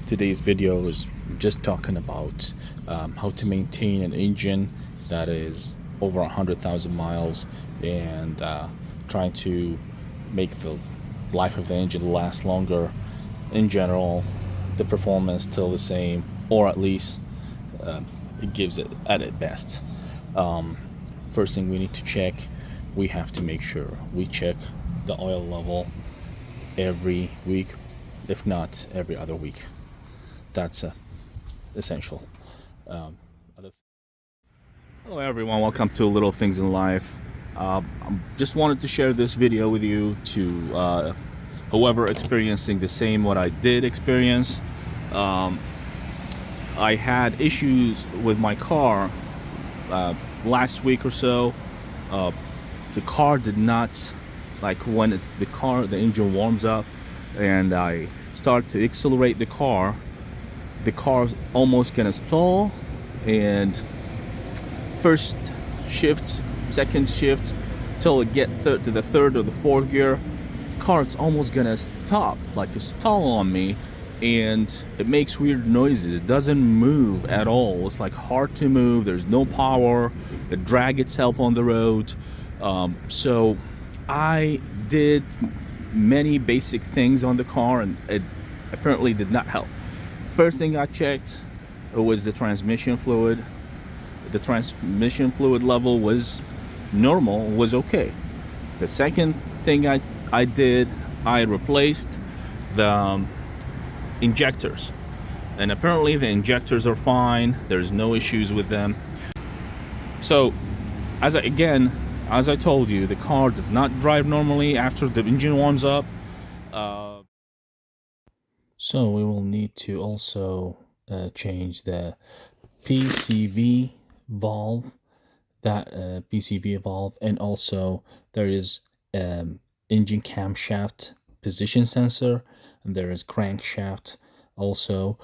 Today's video is just talking about how to maintain an engine that is over 100,000 miles and trying to make the life of the engine last longer. In general, the performance still the same, or at least it gives it at its best. First thing we need to check, we have to make sure we check the oil level every week, if not every other week. That's essential. Hello everyone, welcome to Little Things in Life. I just wanted to share this video with you to whoever experiencing the same what I did experience. I had issues with my car last week or so. The car did not, like when the engine warms up and I start to accelerate the car's almost gonna stall, and first shift, second shift, till it get to the third or the fourth gear, car's almost gonna stop, like a stall on me, and it makes weird noises. It doesn't move at all. It's like hard to move. There's no power. It drag itself on the road. So I did many basic things on the car, and it apparently did not help. First thing I checked was the transmission fluid. The transmission fluid level was normal, was okay. The second thing I did, I replaced the injectors, and apparently the injectors are fine. There's no issues with them. So as I told you, the car did not drive normally after the engine warms up. So we will need to also change the PCV valve, PCV valve, and also there is engine camshaft position sensor, and there is crankshaft also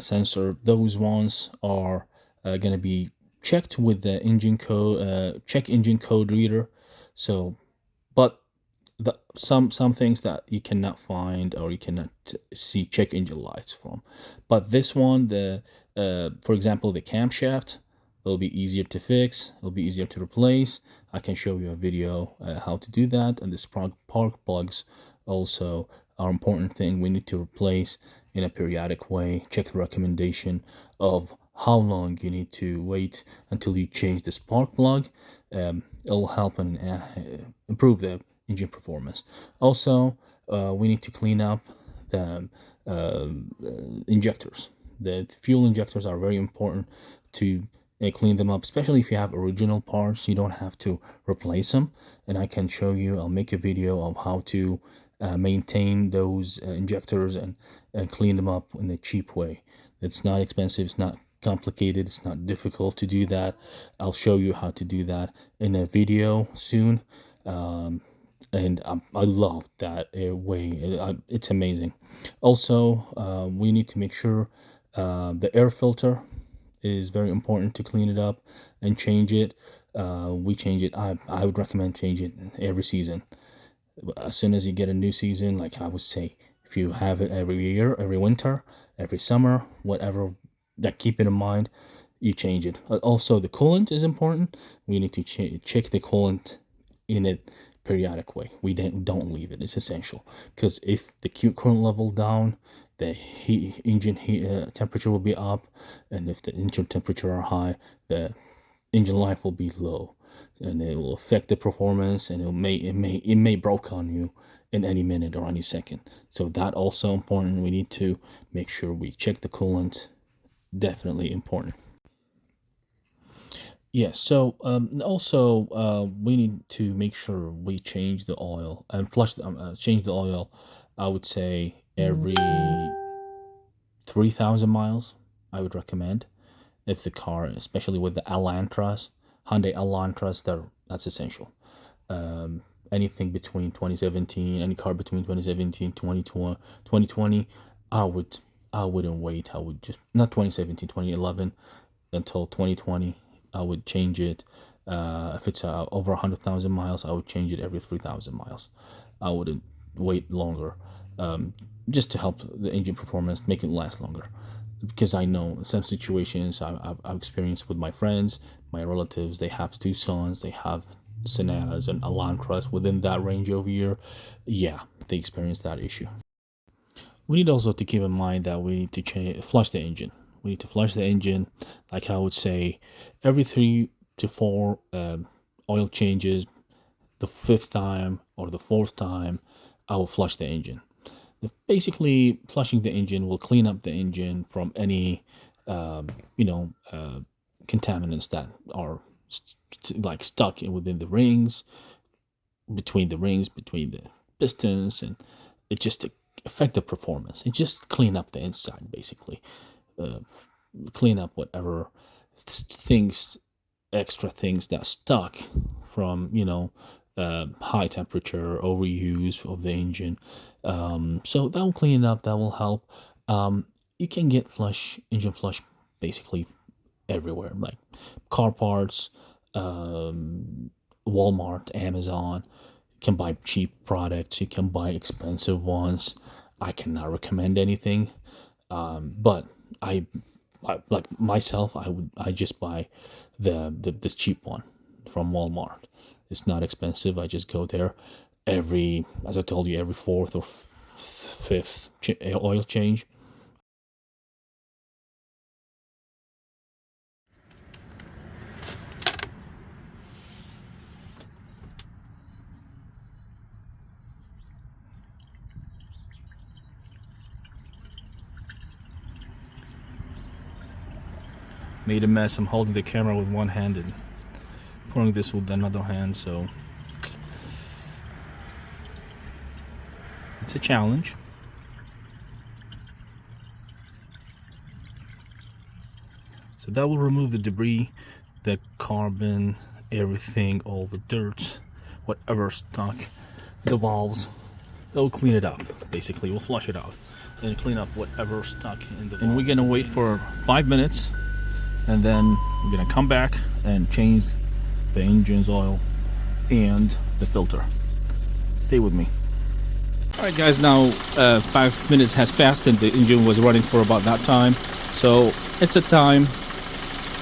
sensor. Those ones are going to be checked with the engine code, check engine code reader. So, but some things that you cannot find or you cannot see check engine lights from. But this one, for example, the camshaft, it'll be easier to fix. It'll be easier to replace. I can show you a video how to do that. And the spark plugs also are important thing we need to replace in a periodic way. Check the recommendation of how long you need to wait until you change the spark plug. It'll help and improve the engine performance. Also, we need to clean up the injectors. The fuel injectors are very important to clean them up, especially if you have original parts. You don't have to replace them, and I can show you. I'll make a video of how to maintain those injectors and clean them up in a cheap way. It's not expensive, it's not complicated, it's not difficult to do that. I'll show you how to do that in a video soon. And I love that way. It's amazing. Also, we need to make sure the air filter is very important to clean it up and change it. We change it. I would recommend change it every season. As soon as you get a new season, like I would say, if you have it every year, every winter, every summer, whatever, that keep it in mind, you change it. Also, the coolant is important. We need to check the coolant in a periodic way. We don't leave it. It's essential, because if the coolant level down, the engine temperature will be up, and if the engine temperature are high, the engine life will be low, and it will affect the performance, and it may broke on you in any minute or any second. So that also important. We need to make sure we check the coolant. Definitely important. Yes. So also we need to make sure we change the oil and change the oil. I would say every 3,000 miles. I would recommend, if the car, especially with the Elantras, Hyundai Elantras, that's essential. Anything between 2017, any car between 2017 2020, I wouldn't wait. I would just, not 2017, 2011 until 2020. I would change it. If it's over 100,000 miles, I would change it every 3,000 miles. I wouldn't wait longer. just to help the engine performance, make it last longer. Because I know some situations I've experienced with my friends, my relatives, they have Tucsons, they have Sonatas and Elantras within that range of year. Yeah, they experience that issue. We need also to keep in mind that we need to flush the engine. We need to flush the engine, like I would say, every 3 to 4 oil changes. The fifth time or the fourth time, I will flush the engine. Basically, flushing the engine will clean up the engine from any, uh, you know, uh, contaminants that are like stuck within the rings, between the pistons, and it just affect the performance. It just clean up the inside, basically. Uh, Clean up whatever things, extra things that stuck from high temperature overuse of the engine. So that will clean it up. That will help. You can get engine flush basically everywhere, like car parts, Walmart, Amazon. You can buy cheap products. You can buy expensive ones. I cannot recommend anything, but like myself, I just buy the cheap one from Walmart. It's not expensive. I just go there as I told you, every fourth or fifth oil change. Made a mess. I'm holding the camera with one hand and pulling this with another hand, so it's a challenge. So that will remove the debris, the carbon, everything, all the dirt, whatever stuck, the valves. That will clean it up. Basically, we'll flush it out and clean up whatever stuck in the valve. And we're gonna wait for 5 minutes, and then we're gonna come back and change the engine's oil and the filter. Stay with me. All right, guys. Now 5 minutes has passed, and the engine was running for about that time. So it's a time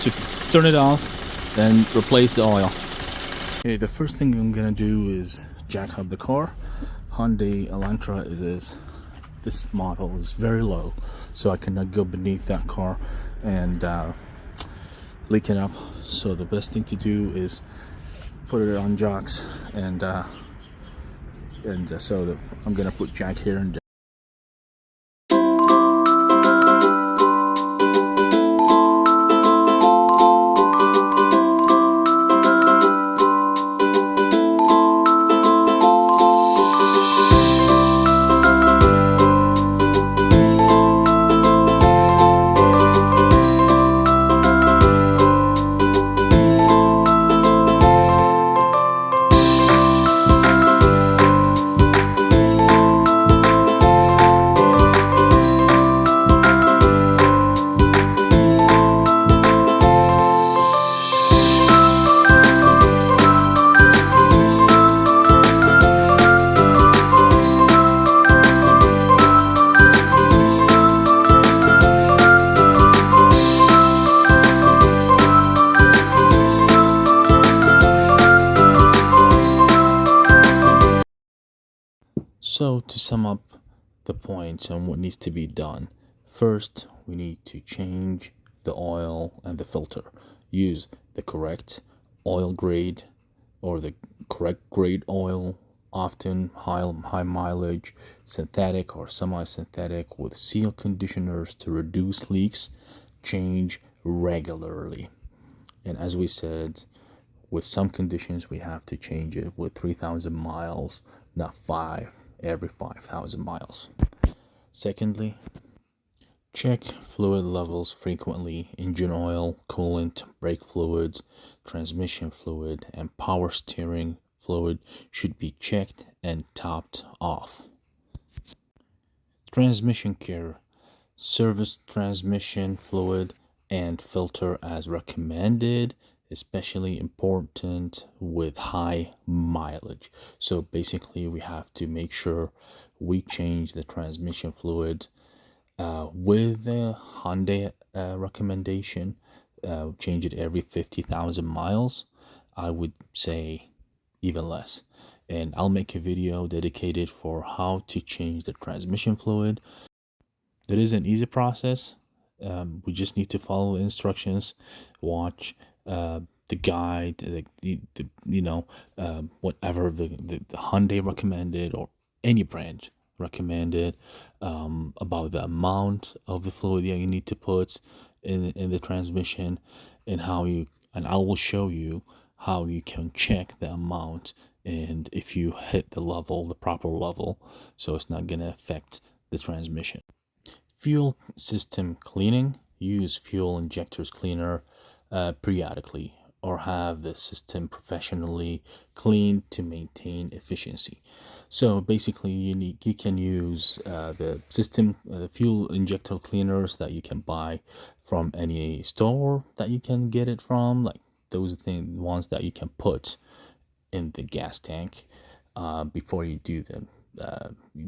to turn it off and replace the oil. Okay, the first thing I'm gonna do is jack up the car. Hyundai Elantra this model is very low, so I cannot go beneath that car and leak it up. So the best thing to do is put it on jocks, and so I'm gonna put jack here and jack. So to sum up the points and what needs to be done, first we need to change the oil and the filter. Use the correct oil grade or the correct grade oil, often high mileage, synthetic or semi-synthetic with seal conditioners to reduce leaks. Change regularly. And as we said, with some conditions we have to change it with 3,000 miles, not 5 every 5,000 miles. Secondly, check fluid levels frequently. Engine oil, coolant, brake fluids, transmission fluid, and power steering fluid should be checked and topped off. Transmission care. Service transmission fluid and filter as recommended. especially important with high mileage. So basically, we have to make sure we change the transmission fluid with the Hyundai recommendation. Change it every 50,000 miles. I would say even less. And I'll make a video dedicated for how to change the transmission fluid. It is an easy process. We just need to follow the instructions, watch the guide, whatever the Hyundai recommended or any brand recommended about the amount of the fluid that you need to put in the transmission, and I will show you how you can check the amount and if you hit the proper level, so it's not going to affect the transmission. Fuel system cleaning. Use fuel injectors cleaner periodically, or have the system professionally cleaned to maintain efficiency. So basically, you can use the fuel injector cleaners that you can buy from any store that you can get it from, like those ones that you can put in the gas tank before you do them,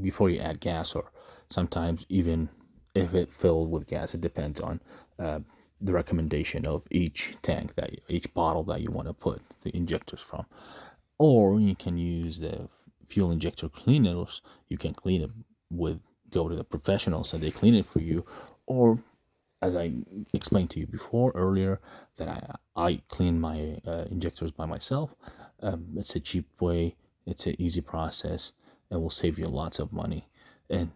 before you add gas, or sometimes even if it filled with gas. It depends on the recommendation of each each bottle that you want to put the injectors from. Or you can use the fuel injector cleaners. You can clean it go to the professionals and they clean it for you. Or, as I explained to you before earlier, that I clean my injectors by myself. It's a cheap way, it's an easy process, and will save you lots of money and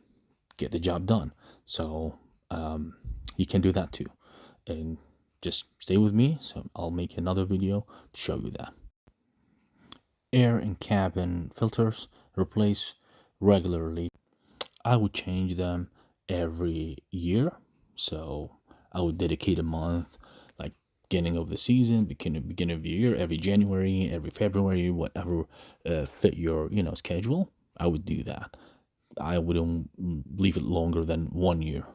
get the job done. So you can do that too. And just stay with me, so I'll make another video to show you that. Air and cabin filters, replace regularly. I would change them every year. So I would dedicate a month, like beginning of the season, beginning of the year, every January, every February, whatever fit your schedule. I would do that. I wouldn't leave it longer than 1 year.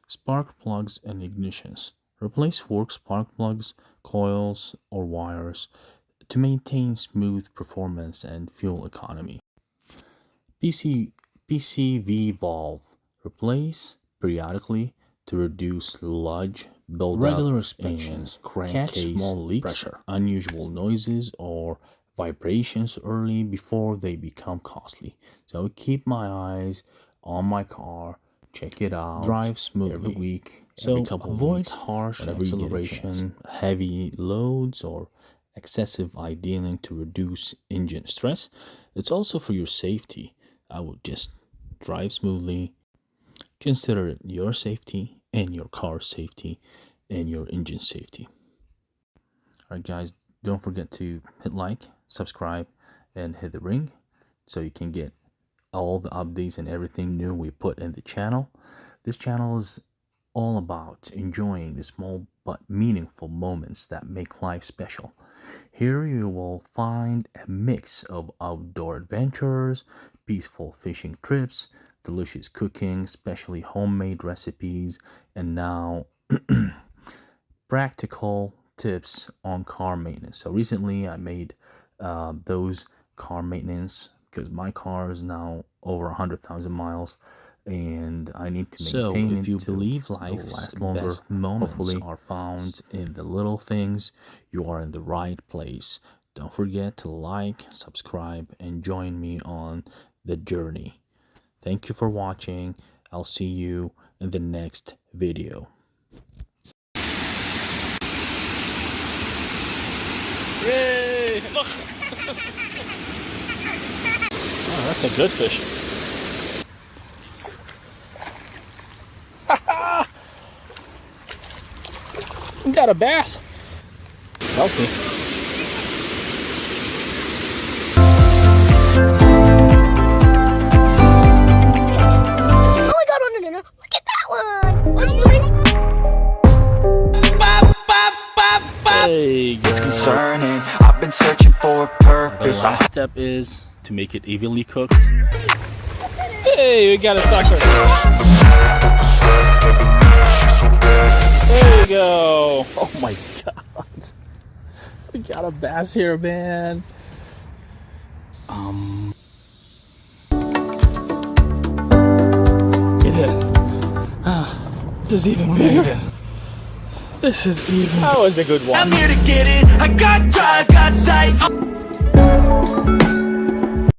Spark plugs and ignitions. Replace work spark plugs, coils, or wires to maintain smooth performance and fuel economy. PCV valve. Replace periodically to reduce sludge buildup. Regular inspections. Catch small leaks, pressure, unusual noises, or vibrations early before they become costly. So keep my eyes on my car, check it out, drive smoothly every week. So avoid harsh acceleration, heavy loads, or excessive idling to reduce engine stress. It's also for your safety. I would just drive smoothly. Consider your safety and your car's safety and your engine safety. All right, guys, don't forget to hit like, subscribe, and hit the ring so you can get all the updates and everything new we put in the channel. This channel is all about enjoying the small but meaningful moments that make life special. Here you will find a mix of outdoor adventures, peaceful fishing trips, delicious cooking, especially homemade recipes, and now practical tips on car maintenance. So recently I made those car maintenance because my car is now over 100,000 miles and I need to maintain it. So if you believe life's best moments are found in the little things, you are in the right place. Don't forget to like, subscribe, and join me on the journey. Thank you for watching. I'll see you in the next video. Yay! Look! Oh, that's a good fish. We got a bass. Healthy. Oh my god, no, no, no. Look at that one. What's doing? There you go. It's concerning. I've been searching for a purpose. The last step is to make it evenly cooked. Hey, we got a sucker. There you go. Oh my god. We got a bass here, man. Get it. This is even bigger. This is even. That was a good one. I'm here to get it. I got drive, got sight.